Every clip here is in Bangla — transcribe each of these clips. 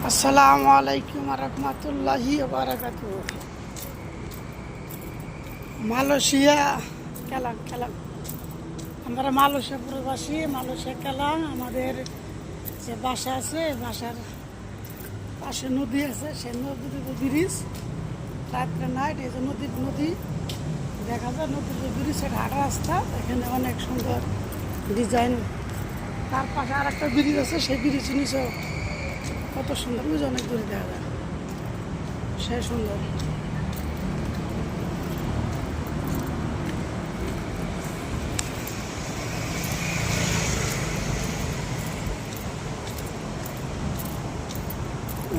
আসসালামু আলাইকুম রহমতুল্লাহি বারাকাতুহু। মালয়েশিয়া কেলাং কেলাং, আমরা মালয়েশিয়া প্রবাসী। মালয়েশিয়া কেলাং আমাদের যে বাসা আছে, বাসার পাশে নদী আছে, সেই নদীতে ব্রিজ রাত্রে নাইট এই যে নদী দেখা যায়। নদীর যে ব্রিজ এটা হাঁটা রাস্তা, এখানে অনেক সুন্দর ডিজাইন। তার পাশে আর একটা ব্রিজ আছে, সেই ব্রিজ নিচেও কত সুন্দর, বুঝে অনেক দূরে দেখা যায়, সে সুন্দর।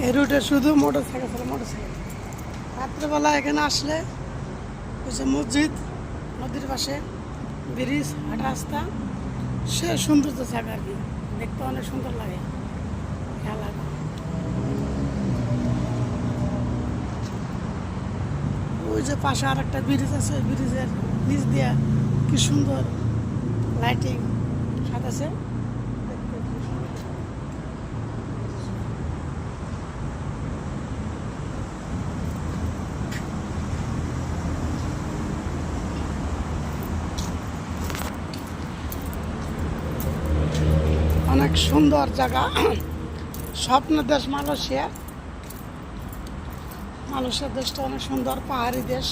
এই রুটে শুধু মোটর সাইকেল চলে, মোটর সাইকেল। রাত্রেবেলা এখানে আসলে ওই যে মসজিদ, নদীর পাশে ব্রিজ, হাঁটা রাস্তা, সে সুন্দর তো জায়গা আর কি, দেখতে অনেক সুন্দর লাগে, খেয়াল লাগে। ওই যে পাশে আর একটা ব্রিজ আছে, ব্রিজের নিচ দিয়া কি সুন্দর লাইটিং সাজাছে। অনেক সুন্দর জায়গা, স্বপ্নের দেশ মালয়েশিয়া। মালয়েশিয়া দেশটা অনেক সুন্দর, পাহাড়ি দেশ।